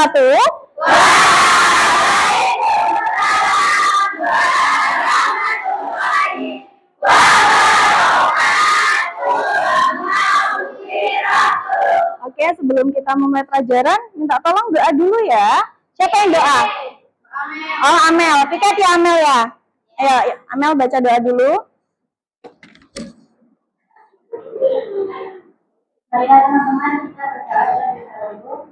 wabarakatuh. Oke, sebelum kita memulai pelajaran, minta tolong doa dulu ya. Siapa yang doa? Oh, Amel. Piket ya Amel ya. Ayo, Amel baca doa dulu. Baiklah teman-teman, kita berdoa dulu.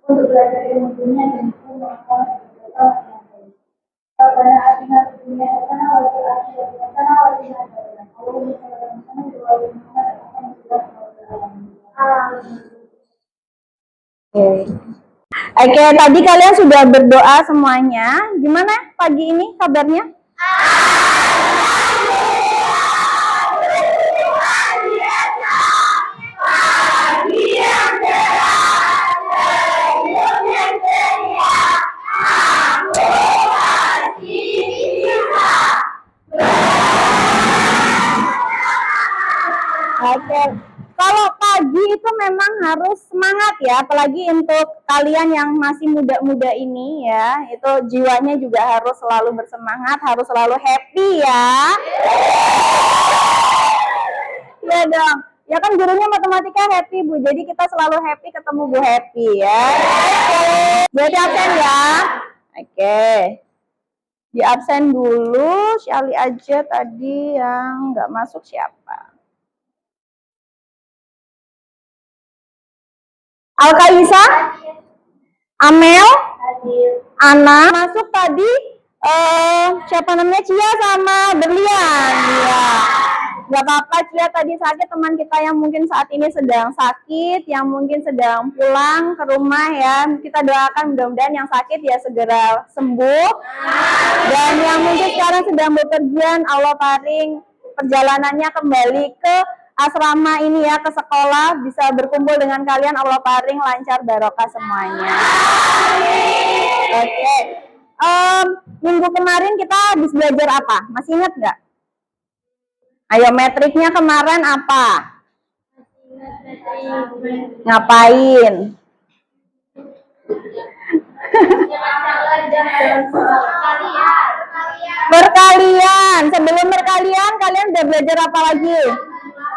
untuk belajar ilmu dunia dan Oke, tadi kalian sudah berdoa semuanya. Gimana pagi ini kabarnya? Oke, kalau pagi itu memang harus semangat ya, apalagi untuk kalian yang masih muda-muda ini ya, itu jiwanya juga harus selalu bersemangat, harus selalu happy ya. Iya dong, ya kan gurunya matematika happy Bu, jadi kita selalu happy ketemu Bu Happy ya. Jadi absen ya. Oke. Di absen dulu, Syali aja tadi yang nggak masuk siapa? Alkaisa, Amel, Ana, masuk tadi siapa namanya Cia sama Berlian, ya. Gak apa-apa Cia tadi sakit, teman kita yang mungkin saat ini sedang sakit, yang mungkin sedang pulang ke rumah ya, kita doakan mudah-mudahan yang sakit ya segera sembuh, dan yang mungkin sekarang sedang bepergian Allah paring perjalanannya kembali ke asrama ini ya, ke sekolah, bisa berkumpul dengan kalian, Allah paring lancar barokah semuanya. Oke. Minggu kemarin kita habis belajar apa? Masih ingat nggak? Ayo, metriknya kemarin apa? Ngapain? Perkalian. Sebelum perkalian, kalian udah belajar apa lagi?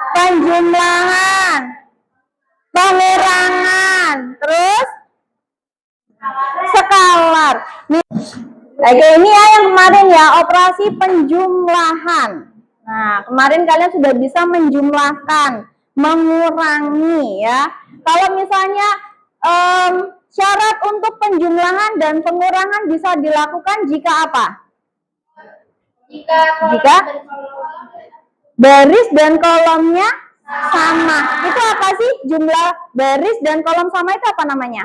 Penjumlahan, pengurangan, terus skalar. Oke, ini ya yang kemarin ya, operasi penjumlahan. Nah, kemarin kalian sudah bisa menjumlahkan, mengurangi ya. Kalau misalnya syarat untuk penjumlahan dan pengurangan bisa dilakukan jika apa? Jika baris dan kolomnya sama. Itu apa sih jumlah baris dan kolom sama itu apa namanya?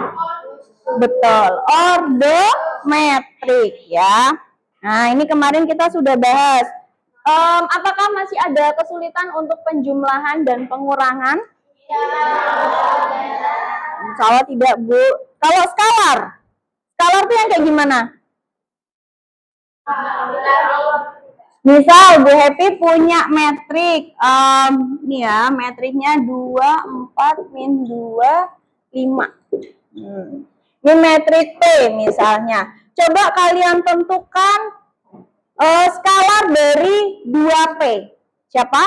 Betul, ordometrik ya. Nah, ini kemarin kita sudah bahas. Apakah masih ada kesulitan untuk penjumlahan dan pengurangan? Insya Allah tidak, Bu. Kalau skalar itu yang kayak gimana? Misal Bu Happy punya metrik, nih ya, metriknya 2, 4, min 2, 5. Ini metrik P misalnya. Coba kalian tentukan skalar dari 2P. Siapa?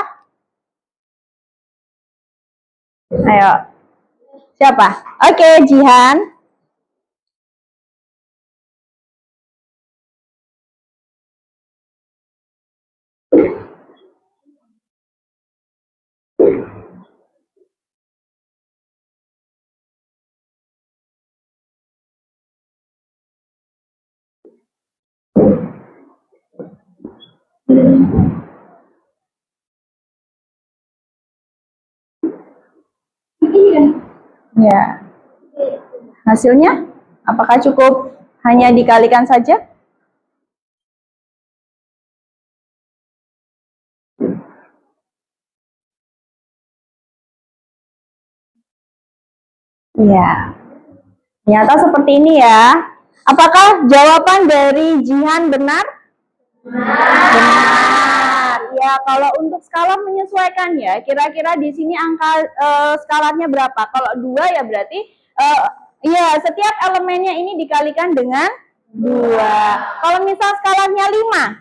Ayo. Siapa? Oke, Jihan. Ya. Hasilnya apakah cukup hanya dikalikan saja? Iya. Ternyata seperti ini ya. Apakah jawaban dari Jihan benar? Benar. Ya, kalau untuk skala menyesuaikan ya, kira-kira di sini angka skalanya berapa? Kalau 2 ya berarti ya setiap elemennya ini dikalikan dengan 2. Kalau misal skalanya 5?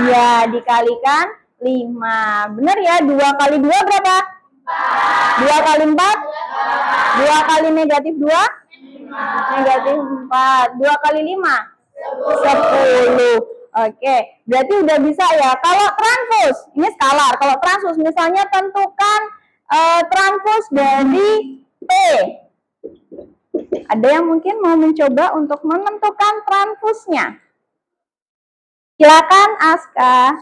Iya, dikalikan 5. Benar ya, 2 kali 2 berapa? 2 kali 4? 2 kali negatif 2? Negatif 4. 2 kali 5? 10. Oke, berarti udah bisa ya. Kalau transpos, ini skalar. Kalau transpos misalnya tentukan transpos dari P. Ada yang mungkin mau mencoba untuk menentukan transposnya? Silakan Aska.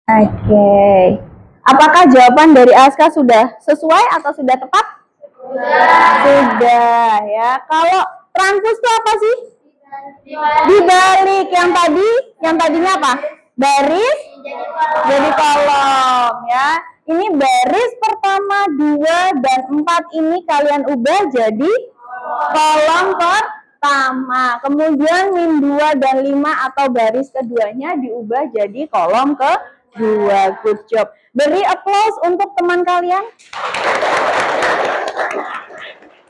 Oke. Apakah jawaban dari Aska sudah sesuai atau sudah tepat? Sudah ya. Kalau transpos itu apa sih? Dibalik. Yang tadinya apa? Baris jadi kolom ya. Ini baris pertama 2 dan 4 ini kalian ubah jadi kolom pertama. Kemudian min 2 dan 5 atau baris keduanya diubah jadi kolom kedua. Good job. Beri applause untuk teman kalian.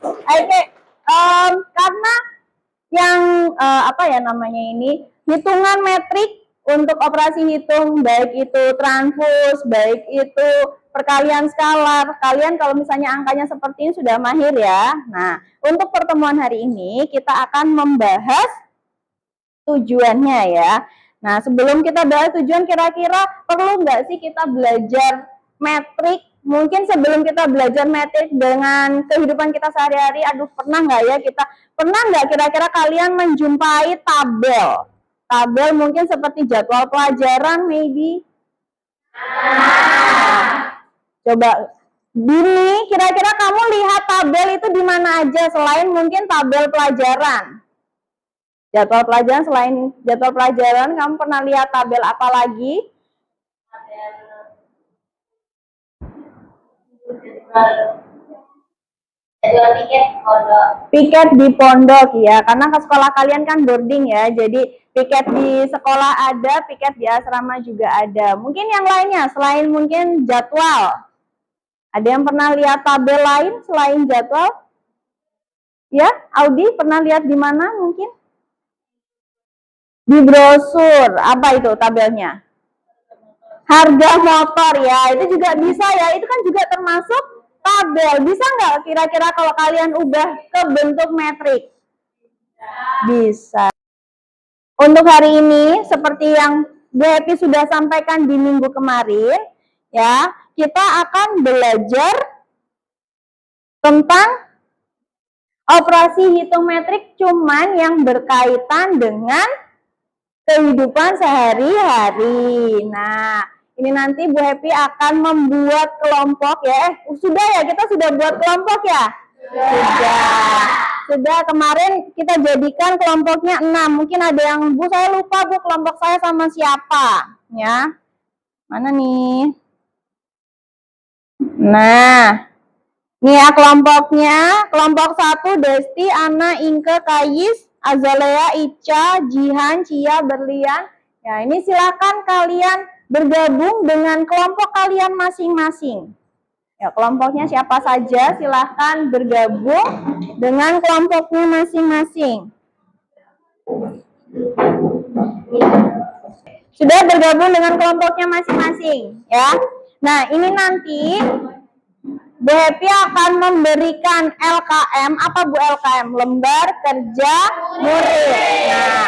Oke, karena yang apa ya namanya ini, hitungan metrik untuk operasi hitung, baik itu transpos, baik itu perkalian skalar, kalian kalau misalnya angkanya seperti ini sudah mahir ya. Nah, untuk pertemuan hari ini kita akan membahas tujuannya ya. Nah, sebelum kita bahas tujuan, kira-kira perlu nggak sih kita belajar metrik? Mungkin sebelum kita belajar metrik dengan kehidupan kita sehari-hari, aduh pernah nggak ya pernah nggak kira-kira kalian menjumpai tabel? Tabel mungkin seperti jadwal pelajaran maybe. Coba Bini, kira-kira kamu lihat tabel itu di mana aja selain mungkin tabel pelajaran? Jadwal pelajaran, selain jadwal pelajaran, kamu pernah lihat tabel apa lagi? Piket di pondok ya, karena ke sekolah kalian kan boarding ya, jadi piket di sekolah ada, piket di asrama juga ada. Mungkin yang lainnya selain mungkin jadwal, ada yang pernah lihat tabel lain selain jadwal? Ya, Audi pernah lihat di mana mungkin? Di brosur, apa itu tabelnya? Harga motor ya, itu juga bisa ya, itu kan juga termasuk tabel. Bisa nggak kira-kira kalau kalian ubah ke bentuk metrik? Bisa. Untuk hari ini, seperti yang Bu Happy sudah sampaikan di minggu kemarin, ya, kita akan belajar tentang operasi hitung metrik cuman yang berkaitan dengan kehidupan sehari-hari. Nah, ini nanti Bu Happy akan membuat kelompok ya. Sudah ya, kita sudah buat kelompok ya? Sudah, kemarin kita jadikan kelompoknya 6. Mungkin ada yang, Bu saya lupa Bu kelompok saya sama siapa. Ya, mana nih? Nah, ini ya kelompoknya. Kelompok 1, Desti, Ana, Inke, Kayis, Azalea, Ica, Jihan, Cia, Berlian. Ya, ini silakan kalian bergabung dengan kelompok kalian masing-masing. Ya, kelompoknya siapa saja, silahkan bergabung dengan kelompoknya masing-masing. Sudah bergabung dengan kelompoknya masing-masing, ya. Nah, ini nanti Bu Happy akan memberikan LKM. Apa Bu LKM? Lembar kerja murid. Nah,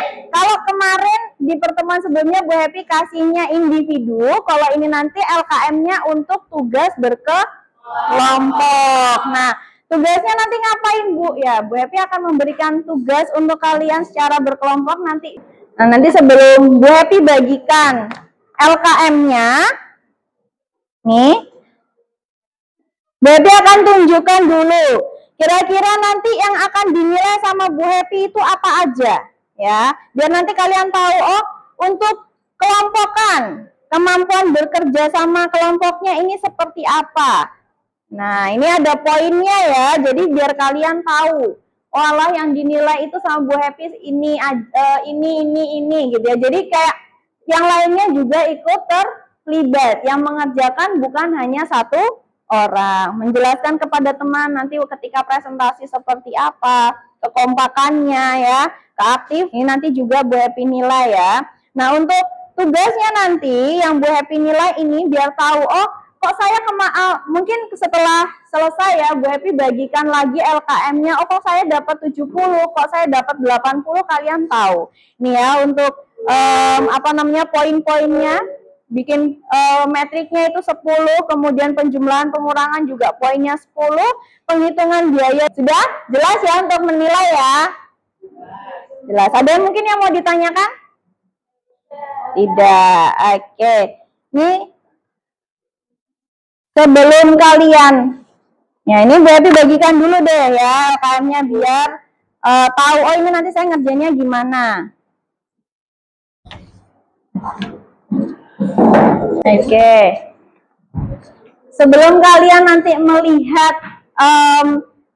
di pertemuan sebelumnya Bu Happy kasihnya individu, kalau ini nanti LKM-nya untuk tugas berkelompok. Nah, tugasnya nanti ngapain Bu? Ya, Bu Happy akan memberikan tugas untuk kalian secara berkelompok nanti. Nah, nanti sebelum Bu Happy bagikan LKM-nya, nih, Bu Happy akan tunjukkan dulu. Kira-kira nanti yang akan dinilai sama Bu Happy itu apa aja? Ya, biar nanti kalian tahu, oh, untuk kelompokan, kemampuan bekerja sama kelompoknya ini seperti apa. Nah, ini ada poinnya ya, jadi biar kalian tahu, oh Allah yang dinilai itu sama Bu Happy ini gitu ya. Jadi kayak yang lainnya juga ikut terlibat, yang mengerjakan bukan hanya satu orang. Menjelaskan kepada teman nanti ketika presentasi seperti apa, kekompakannya ya, keaktif, ini nanti juga Bu Happy nilai ya. Nah, untuk tugasnya nanti yang Bu Happy nilai ini biar tahu, oh kok saya mungkin setelah selesai ya Bu Happy bagikan lagi LKM-nya, oh kok saya dapat 70, kok saya dapat 80, kalian tahu. Nih ya, untuk poin-poinnya, bikin metriknya itu 10, kemudian penjumlahan pengurangan juga poinnya 10, penghitungan biaya. Sudah jelas ya untuk menilai ya? Jelas. Ada mungkin yang mau ditanyakan? Tidak. Oke. Nih, sebelum kalian, ya ini Bu Happy bagikan dulu deh ya LKM-nya biar tahu, oh ini nanti saya ngerjainnya gimana. Oke. Sebelum kalian nanti melihat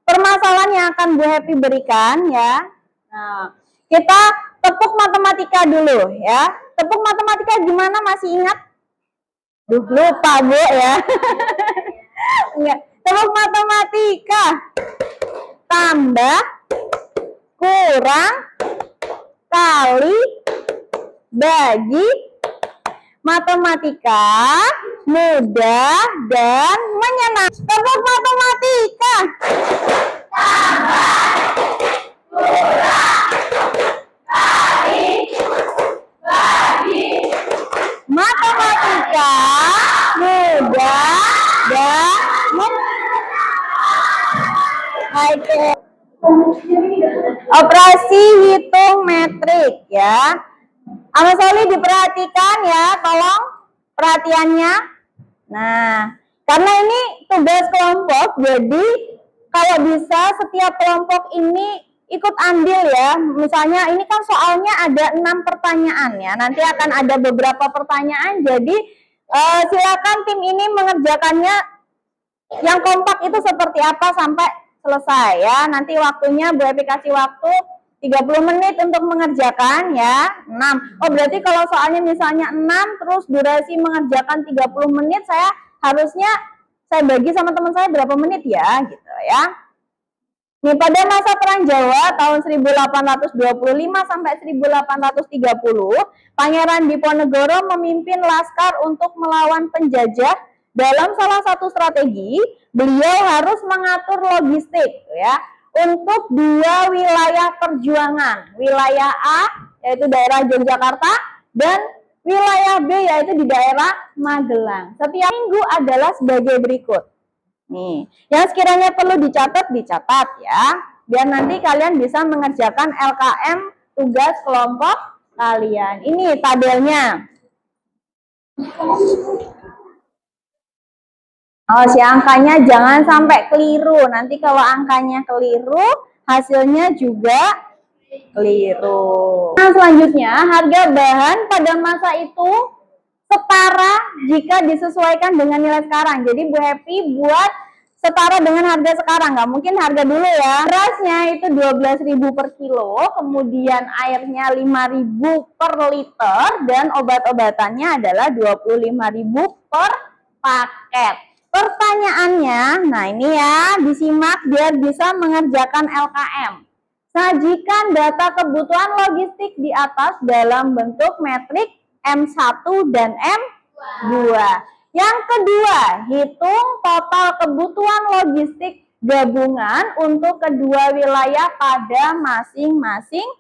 permasalahan yang akan Bu Happy berikan ya, nah, kita tepuk matematika dulu ya. Tepuk matematika gimana, masih ingat? Duh, lupa Bu ya. Enggak. Tepuk matematika. Tambah, kurang, kali, bagi. Matematika mudah dan menyenangkan. Tepuk matematika. Tambah, kurang, kali, bagi. Matematika mudah dan menyenangkan. Operasi hitung metrik ya. Mas Oli diperhatikan ya, tolong perhatiannya. Nah, karena ini tugas kelompok, jadi kalau bisa setiap kelompok ini ikut andil ya. Misalnya ini kan soalnya ada 6 pertanyaan ya. Nanti akan ada beberapa pertanyaan, jadi silakan tim ini mengerjakannya yang kompak itu seperti apa sampai selesai ya. Nanti waktunya Bu Happy kasih waktu 30 menit untuk mengerjakan ya. 6. Oh, berarti kalau soalnya misalnya 6 terus durasi mengerjakan 30 menit, saya harusnya saya bagi sama teman saya berapa menit ya gitu ya. Nih, pada masa Perang Jawa tahun 1825 sampai 1830, Pangeran Diponegoro memimpin laskar untuk melawan penjajah. Dalam salah satu strategi, beliau harus mengatur logistik ya untuk 2 wilayah perjuangan. Wilayah A yaitu daerah Yogyakarta dan wilayah B yaitu di daerah Magelang. Setiap minggu adalah sebagai berikut. Nih, yang sekiranya perlu dicatat ya, biar nanti kalian bisa mengerjakan LKM tugas kelompok kalian. Ini tabelnya. Oh, si angkanya jangan sampai keliru. Nanti kalau angkanya keliru, hasilnya juga keliru. Nah, selanjutnya harga bahan pada masa itu setara jika disesuaikan dengan nilai sekarang. Jadi Bu Happy buat setara dengan harga sekarang, nggak mungkin harga dulu ya. Berasnya itu 12.000 per kilo, kemudian airnya 5.000 per liter, dan obat-obatannya adalah 25.000 per paket. Pertanyaannya, nah ini ya, disimak biar bisa mengerjakan LKM. Sajikan data kebutuhan logistik di atas dalam bentuk metrik M1 dan M2. Yang kedua, hitung total kebutuhan logistik gabungan untuk kedua wilayah pada masing-masing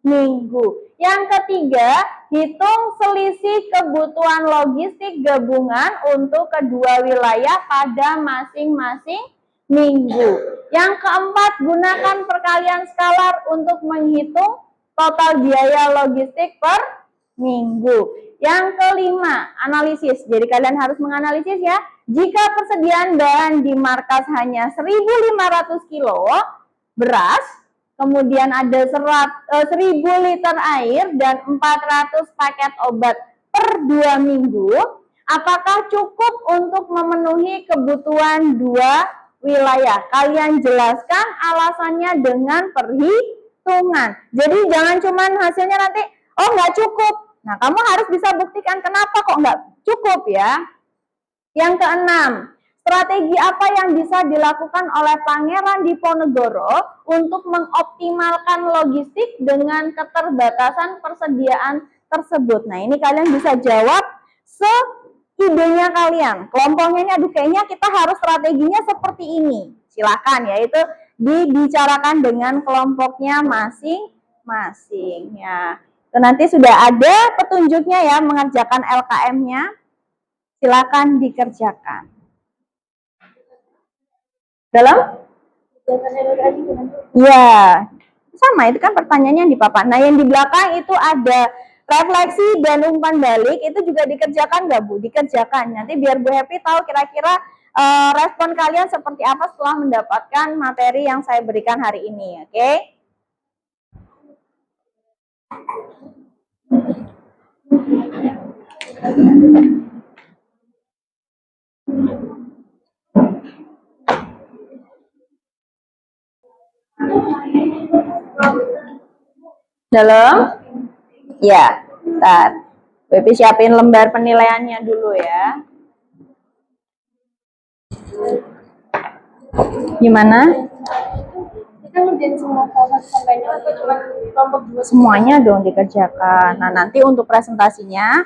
minggu. Yang ketiga, hitung selisih kebutuhan logistik gabungan untuk kedua wilayah pada masing-masing minggu. Yang keempat, gunakan perkalian skalar untuk menghitung total biaya logistik per minggu. Yang kelima, analisis. Jadi kalian harus menganalisis ya. Jika persediaan bahan di markas hanya 1.500 kilo beras, kemudian ada 1.000 liter air dan 400 paket obat per 2 minggu, apakah cukup untuk memenuhi kebutuhan 2 wilayah? Kalian jelaskan alasannya dengan perhitungan. Jadi jangan cuman hasilnya nanti, oh nggak cukup. Nah, kamu harus bisa buktikan kenapa kok nggak cukup ya. Yang keenam, strategi apa yang bisa dilakukan oleh Pangeran Diponegoro untuk mengoptimalkan logistik dengan keterbatasan persediaan tersebut? Nah, ini kalian bisa jawab seidenya kalian. Kelompoknya ini, aduh kayaknya kita harus strateginya seperti ini. Silakan ya, itu dibicarakan dengan kelompoknya masing-masing ya. Itu nanti sudah ada petunjuknya ya, mengerjakan LKM-nya. Silakan dikerjakan. Dalam? Ya, sama itu kan pertanyaannya yang di papan. Nah, yang di belakang itu ada refleksi dan umpan balik, itu juga dikerjakan nggak Bu? Dikerjakan. Nanti biar Bu Happy tahu kira-kira respon kalian seperti apa setelah mendapatkan materi yang saya berikan hari ini, oke? Dalam? Ya, bentar. Baby siapin lembar penilaiannya dulu ya. Gimana? Kita ngerjain semua kelas sampainya atau cuma kelompok 2? Semuanya dong dikerjakan. Nah, nanti untuk presentasinya,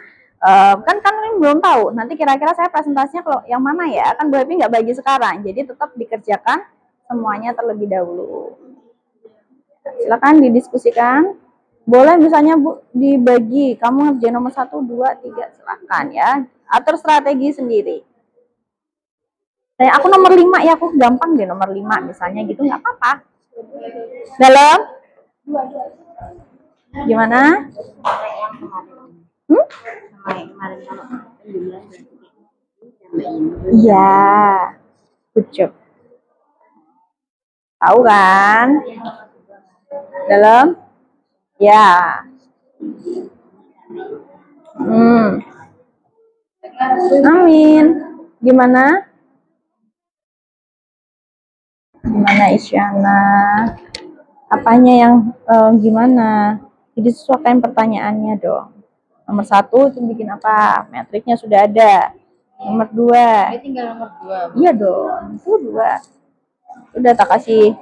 kan kalian belum tahu. Nanti kira-kira saya presentasinya kalau yang mana ya? Kan Bu Happy nggak bagi sekarang. Jadi tetap dikerjakan semuanya terlebih dahulu. Silakan didiskusikan. Boleh misalnya Bu dibagi, kamu ngerjain nomor 1, 2, 3, silakan ya. Atur strategi sendiri. Aku nomor 5 ya, aku gampang deh nomor 5 misalnya gitu, nggak apa-apa. Dalam? Gimana? Iya, good job. Tahu kan? Dalam? Ya. Amin. Gimana? Gimana Isyana? Apanya yang gimana? Jadi sesuaikan pertanyaannya dong. Nomor 1 itu bikin apa? Metriknya sudah ada. Nomor 2. Tinggal nomor 2. Iya dong. Itu 2. Udah tak kasih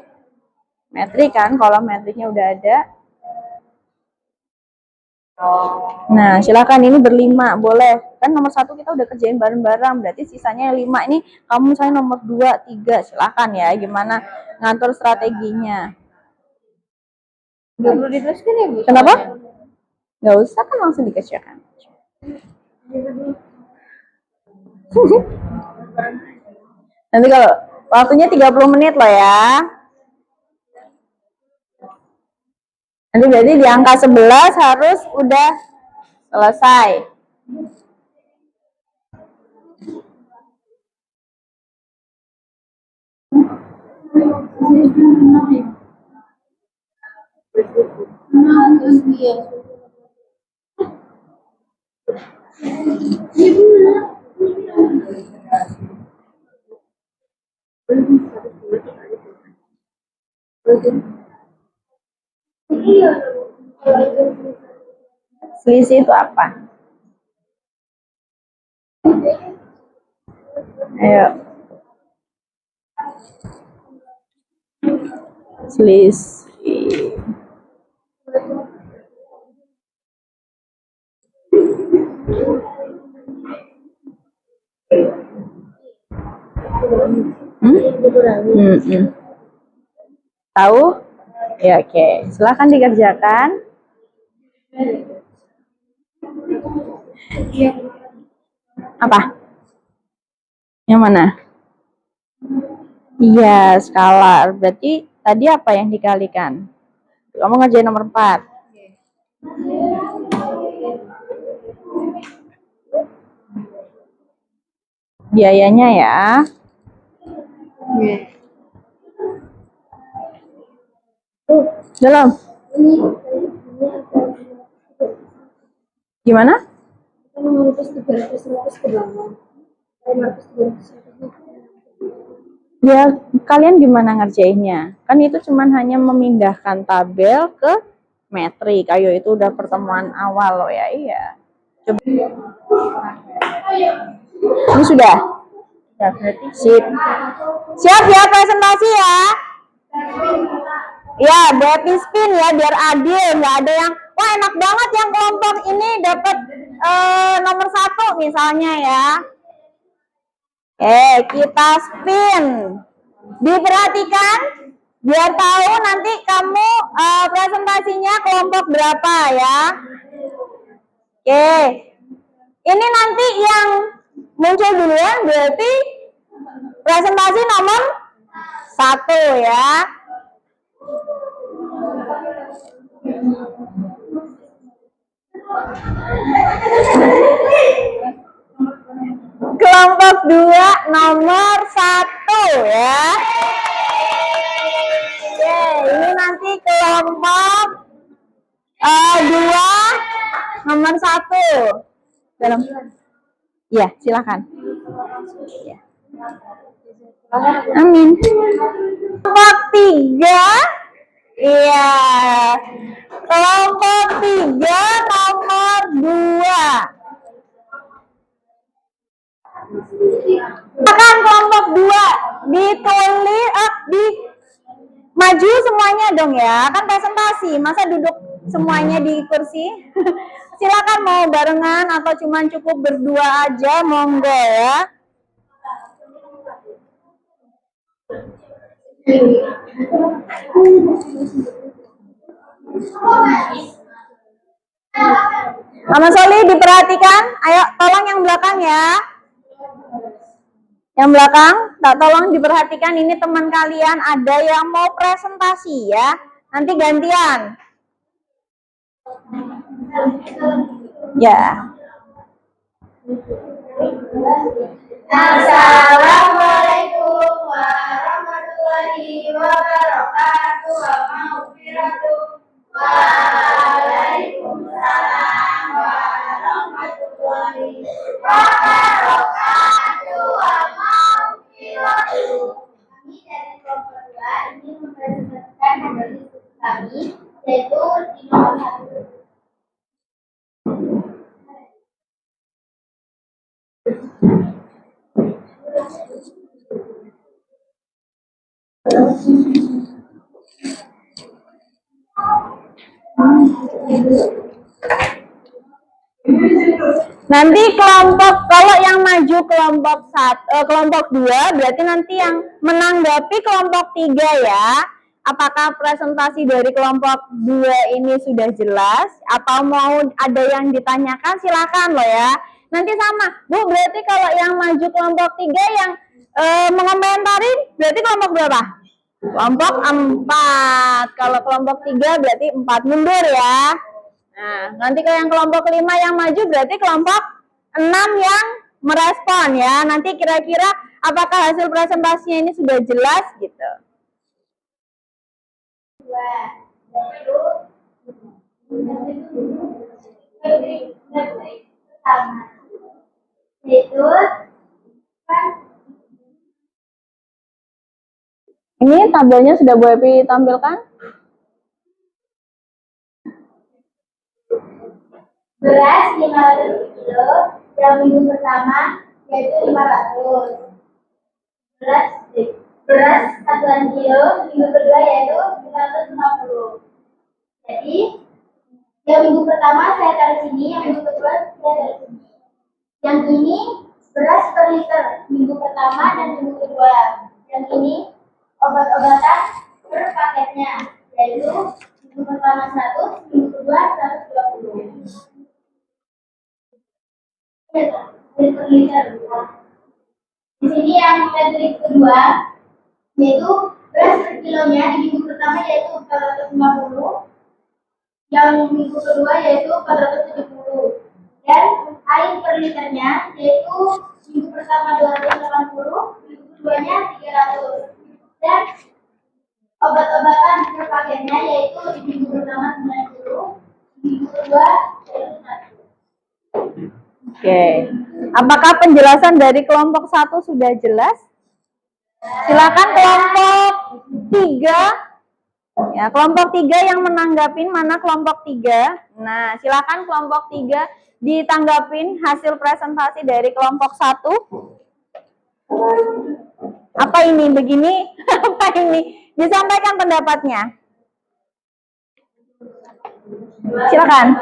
metrik kan? Kalau metriknya udah ada. Nah, silakan ini berlima, boleh. Kan nomor 1 kita udah kerjain bareng-bareng, berarti sisanya 5 ini kamu misalnya nomor 2, 3, silakan ya. Gimana ngatur strateginya? Nggak perlu diteruskan ya Bu? Kenapa? Nggak usah, kan langsung dikerjakan. Nanti kalau waktunya 30 menit loh ya. Nanti berarti di angka 11 harus udah selesai. Selisih itu apa? Ayo. Selisih. Tahu? Ya, oke. Silakan dikerjakan. Apa? Yang mana? Iya, skalar. Berarti tadi apa yang dikalikan? Kamu ngerjain nomor 4. Biayanya ya. Dalam. Gimana? Ya, kalian gimana ngerjainnya? Kan itu cuman hanya memindahkan tabel ke metrik. Ayo, itu udah pertemuan awal loh ya. Iya. Coba. Ini sudah? Ya, berarti sip. Siap ya presentasi ya? Ya, berarti spin ya biar adil. Nggak ada yang, wah enak banget yang kelompok ini dapat nomor 1 misalnya ya. Kita spin. Diperhatikan biar tahu nanti kamu presentasinya kelompok berapa ya. Ini nanti yang muncul duluan berarti presentasi nomor 1 ya. Kelompok 2 nomor 1 ya. Ini nanti kelompok 2 nomor 1. Dalam. Ya, silakan. Ya. Amin. Kelompok 3. Iya. Kelompok 3 nomor 2. Akan kelompok 2 ditulis di maju semuanya dong ya. Kan presentasi, masa duduk semuanya di kursi? Silakan mau barengan atau cuman cukup berdua aja, monggo ya. Mama Soli diperhatikan, ayo tolong yang belakang ya. Yang belakang, tak tolong diperhatikan, ini teman kalian ada yang mau presentasi ya. Nanti gantian. Ya. Assalamualaikum warahmatullahi wabarakatuh. Waalaikumsalam warahmatullahi wabarakatuh. Kami dari kelompok 2 ingin mempresentasikan materi kami, yaitu di nomor 1. Nanti kelompok, kalau yang maju kelompok 2 berarti nanti yang menanggapi kelompok 3 ya. Apakah presentasi dari kelompok 2 ini sudah jelas atau mau ada yang ditanyakan, silakan loh ya. Nanti sama, Bu, berarti kalau yang maju kelompok 3 yang mengomentari berarti kelompok berapa? Kelompok 4. Kalau kelompok 3 berarti 4 mundur ya. Nah, nanti kalau yang kelompok 5 yang maju berarti kelompok 6 yang merespon ya. Nanti kira-kira apakah hasil presentasinya ini sudah jelas gitu. Ini tabelnya sudah Bu Epi tampilkan? Beras 500 kilo yang minggu pertama yaitu 500. Beras 1 kilo minggu kedua yaitu 550. Jadi yang minggu pertama saya taruh sini, yang minggu kedua saya taruh sini. Yang ini beras per liter minggu pertama dan minggu kedua. Yang ini obat-obatan per paketnya yaitu 5 Minggu pertama 100, minggu kedua 120. Dari penelitian. Di sini yang metode kedua yaitu beras per kilonya di minggu pertama yaitu 450, yang minggu kedua yaitu 470, dan air per liternya yaitu minggu pertama 280, minggu keduanya 300, dan obat-obatan per paketnya yaitu di minggu pertama 90, minggu kedua 100. Oke. Apakah penjelasan dari kelompok 1 sudah jelas? Silakan kelompok 3. Ya, kelompok 3 yang menanggapin, mana kelompok 3? Nah, silakan kelompok 3 ditanggapin hasil presentasi dari kelompok 1. Apa ini? Begini? Apa ini? Disampaikan pendapatnya. Silakan.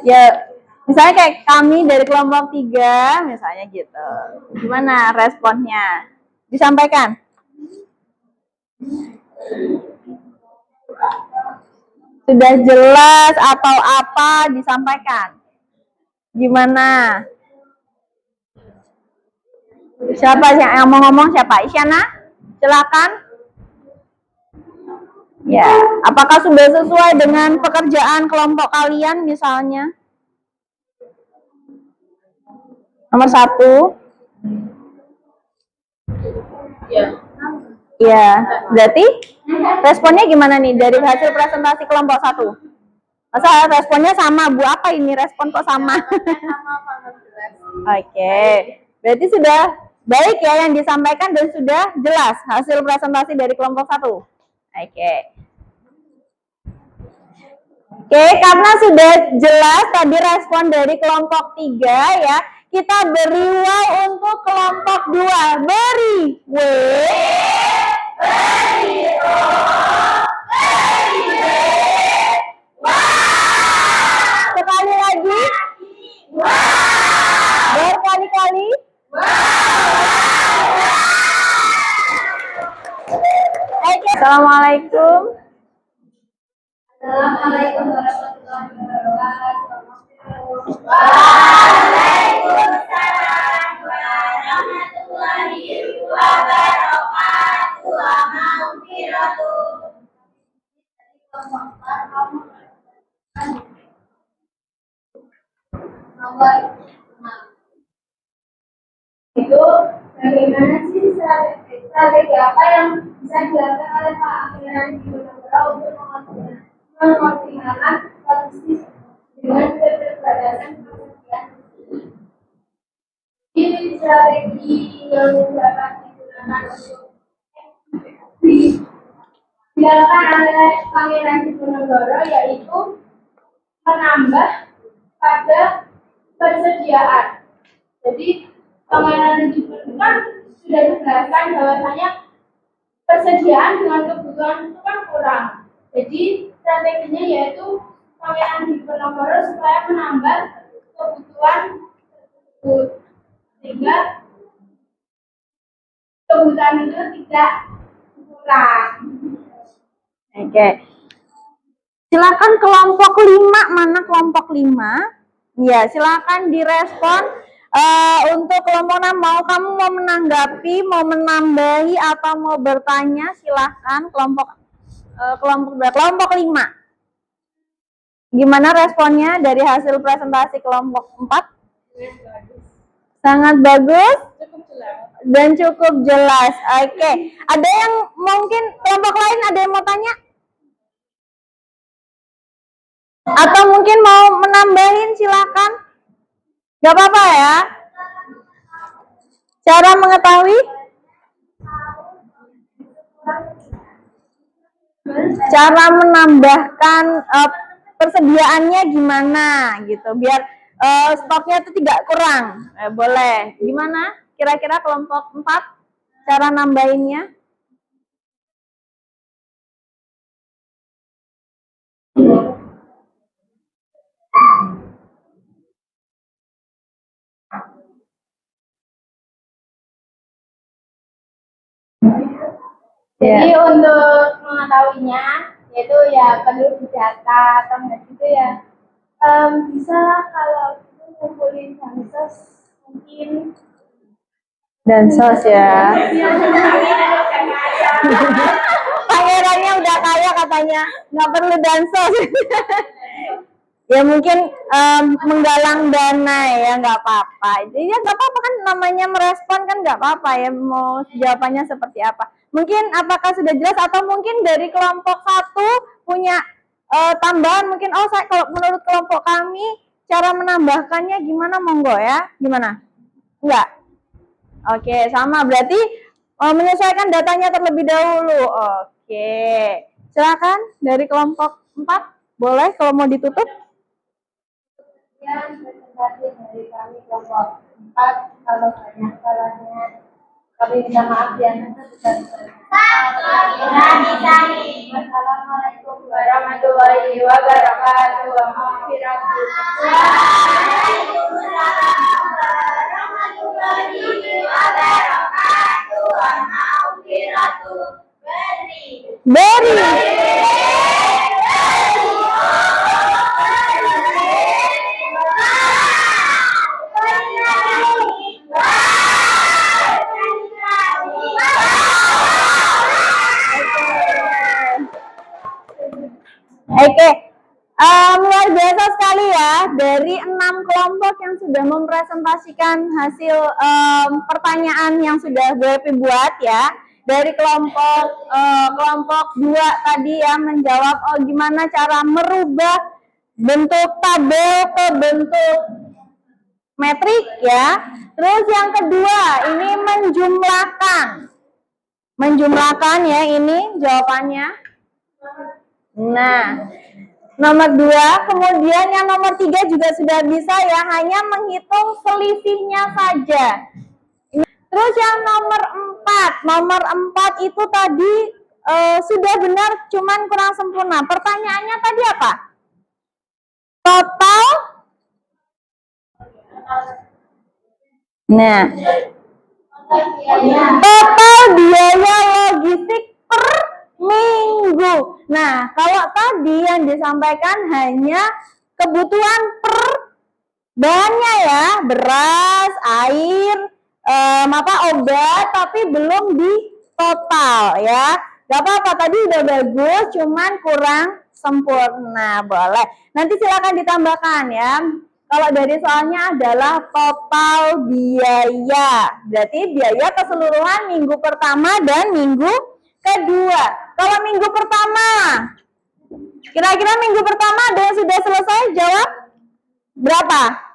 Ya, misalnya kayak kami dari kelompok 3, misalnya gitu. Gimana responnya? Disampaikan. Sudah jelas atau apa disampaikan? Gimana? Siapa yang mau ngomong, siapa? Isyana? Silakan. Ya, apakah sudah sesuai dengan pekerjaan kelompok kalian misalnya? Nomor 1. Ya, berarti responnya gimana nih dari hasil presentasi kelompok 1? Masa responnya sama, Bu? Apa ini respon kok sama? Oke, berarti sudah baik ya yang disampaikan dan sudah jelas hasil presentasi dari kelompok 1. Oke. Oke, karena sudah jelas tadi respon dari kelompok 3 ya, kita beri W untuk kelompok 2. Beri W, beri O, beri W. Wow. Sekali lagi. Wow. Berkali-kali. Wow. Oke, assalamualaikum. Assalamualaikum warahmatullahi wabarakatuh. Waalaikumsalam warahmatullahi wabarakatuh. Itu bagaimana sih strategi apa yang bisa dilakukan oleh Pak Amiran di Negara untuk mengoptimalkan logistik dengan keterbatasan ketersediaan. Ini strategi yang dapat digunakan untuk dilakukan oleh Pangeran Diponegoro yaitu menambah pada persediaan. Jadi Pangeran Diponegoro kan sudah dijelaskan bahwasanya persediaan dengan kebutuhan itu kan kurang. Jadi strateginya yaitu Pangeran Diponegoro supaya menambah kebutuhan tersebut sehingga kebutuhan itu tidak kurang. Oke. Silakan kelompok 5, mana kelompok 5? Ya, silakan direspon. Untuk kelompok 6, kamu mau menanggapi, mau menambahi atau mau bertanya, silahkan kelompok kelompok 5. Gimana responnya dari hasil presentasi kelompok 4? Sangat bagus dan cukup jelas. Oke. Ada yang mungkin kelompok lain ada yang mau tanya? Atau mungkin mau menambahin, silakan. Gak apa-apa ya. Cara mengetahui? Cara menambahkan persediaannya gimana gitu, biar stoknya itu tidak kurang. Boleh. Gimana? Kira-kira kelompok 4 cara nambahinnya? Jadi untuk mengetahuinya, yaitu ya perlu didata atau enggak gitu ya. Bisa kalau itu ngumpulin bansos mungkin Dansos ya. ya Pangerannya udah kaya katanya, nggak perlu dansos. Ya mungkin menggalang dana ya, nggak apa-apa. Ya nggak apa-apa kan, namanya merespon kan nggak apa-apa ya, mau jawabannya seperti apa. Mungkin apakah sudah jelas atau mungkin dari kelompok satu punya tambahan mungkin, oh saya kalau menurut kelompok kami cara menambahkannya gimana, monggo ya, gimana? Enggak? Oke, sama berarti menyesuaikan datanya terlebih dahulu. Oke, silakan dari kelompok 4, boleh kalau mau ditutup. Sekian presentasi dari kami kelompok 4. Kalau banyak salahnya kami minta maaf yang sebesar-besarnya. Wassalamualaikum warahmatullahi wabarakatuh. Waalaikumsalam warahmatullahi wabarakatuh. Maghfiratuh. Beri. Oke, luar biasa sekali ya, dari 6 kelompok yang sudah mempresentasikan hasil pertanyaan yang sudah gue buat ya. Dari kelompok 2 tadi ya menjawab gimana cara merubah bentuk tabel ke bentuk metrik ya. Terus yang kedua ini menjumlahkan ya, ini jawabannya. Nah, nomor 2, kemudian yang nomor 3 juga sudah bisa ya, hanya menghitung selisihnya saja. Terus yang nomor 4 itu tadi sudah benar, cuman kurang sempurna. Pertanyaannya tadi apa? Total. Nah, total biaya logistik per minggu. Nah, kalau tadi yang disampaikan hanya kebutuhan per bahannya ya, beras, air, obat, tapi belum di total ya. Gak apa-apa, tadi udah bagus, cuman kurang sempurna, boleh. Nanti silakan ditambahkan ya. Kalau dari soalnya adalah total biaya, berarti biaya keseluruhan minggu pertama dan minggu kedua. Kalau minggu pertama, kira-kira minggu pertama ada yang sudah selesai jawab? Berapa?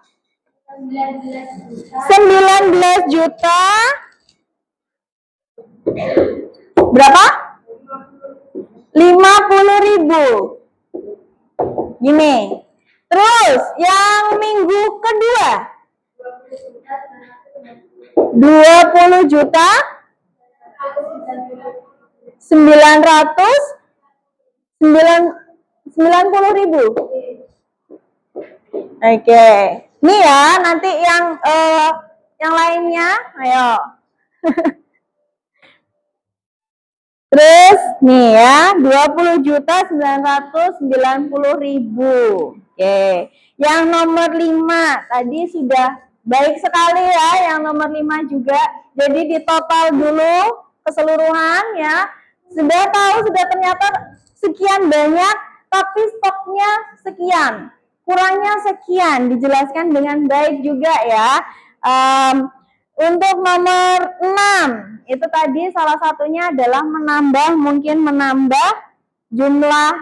19 juta. Berapa? 50.000. Gini. Terus yang minggu kedua 20 juta 90.000. Oke. Nih ya, nanti yang lainnya, ayo. Terus nih ya, 20.990.000. Oke. Yang nomor 5 tadi sudah baik sekali ya, yang nomor 5 juga. Jadi di total dulu keseluruhan ya. Sudah tahu, sudah ternyata sekian banyak, tapi stoknya sekian. Kurangnya sekian, dijelaskan dengan baik juga ya. Untuk nomor 6, itu tadi salah satunya adalah menambah jumlah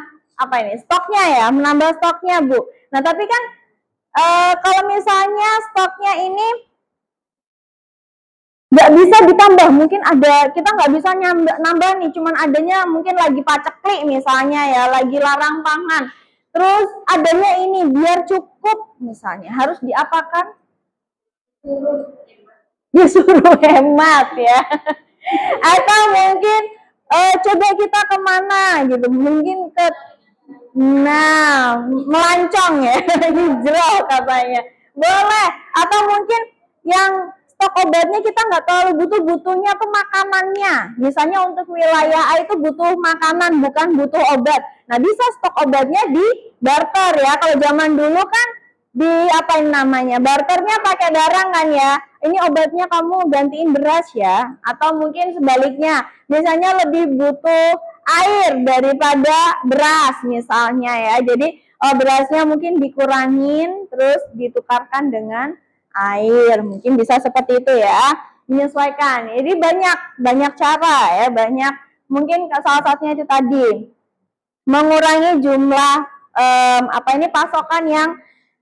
stoknya ya, menambah stoknya Bu. Nah tapi kan kalau misalnya stoknya ini nggak bisa ditambah, mungkin ada, kita nggak bisa nambah nih, cuman adanya mungkin lagi paceklik misalnya ya, lagi larang pangan. Terus adanya ini biar cukup misalnya, harus diapakan? Disuruh hemat ya. Atau mungkin coba kita kemana gitu, mungkin ke melancong ya, hijrah katanya. Boleh. Atau mungkin yang stok obatnya kita nggak terlalu butuhnya tuh makanannya. Misalnya untuk wilayah A itu butuh makanan, bukan butuh obat. Nah, bisa stok obatnya di barter ya. Kalau zaman dulu kan di apa namanya, barternya pakai barang kan ya. Ini obatnya kamu gantiin beras ya. Atau mungkin sebaliknya, biasanya lebih butuh air daripada beras misalnya ya. Jadi berasnya mungkin dikurangin terus ditukarkan dengan air, mungkin bisa seperti itu ya, menyesuaikan. Jadi banyak cara ya, banyak, mungkin salah satunya itu tadi mengurangi jumlah pasokan yang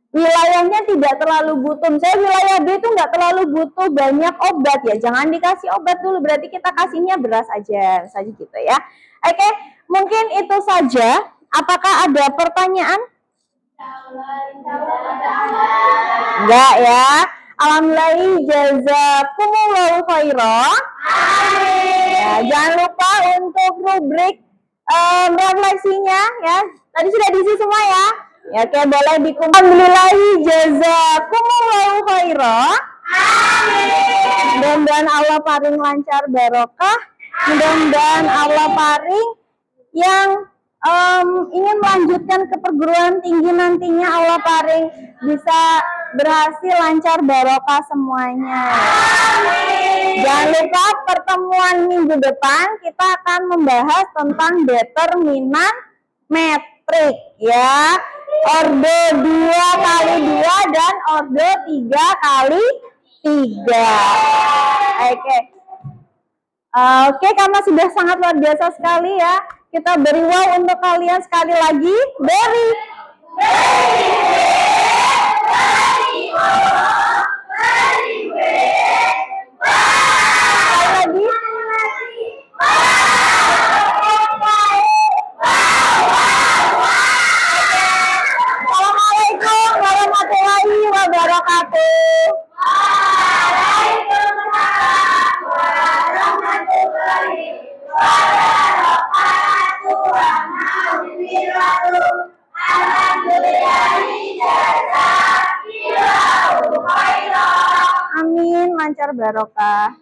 wilayahnya tidak terlalu butuh. Misalnya wilayah B itu nggak terlalu butuh banyak obat ya, jangan dikasih obat dulu, berarti kita kasihnya beras aja gitu ya. Oke, mungkin itu saja. Apakah ada pertanyaan? Enggak ya. Alhamdulillah, jazakumullahu khairan. Ya, jangan lupa untuk rubrik refleksinya ya. Tadi sudah diisi semua ya. Ya, oke, boleh dikumpulkan. Alhamdulillah, jazakumullahu khairan. Mudah-mudahan Allah paling lancar barokah. Mudah-mudahan Allah paling yang ingin melanjutkan ke perguruan tinggi nantinya Allah paling bisa berhasil lancar barokah semuanya. Jangan lupa pertemuan minggu depan kita akan membahas tentang determinan metrik ya. Orde 2 kali 2 dan orde 3 kali 3. Oke, karena sudah sangat luar biasa sekali ya. Kita beri wow untuk kalian sekali lagi. Beri. Sekali lagi. Assalamualaikum warahmatullahi wabarakatuh. Amin, lancar barokah.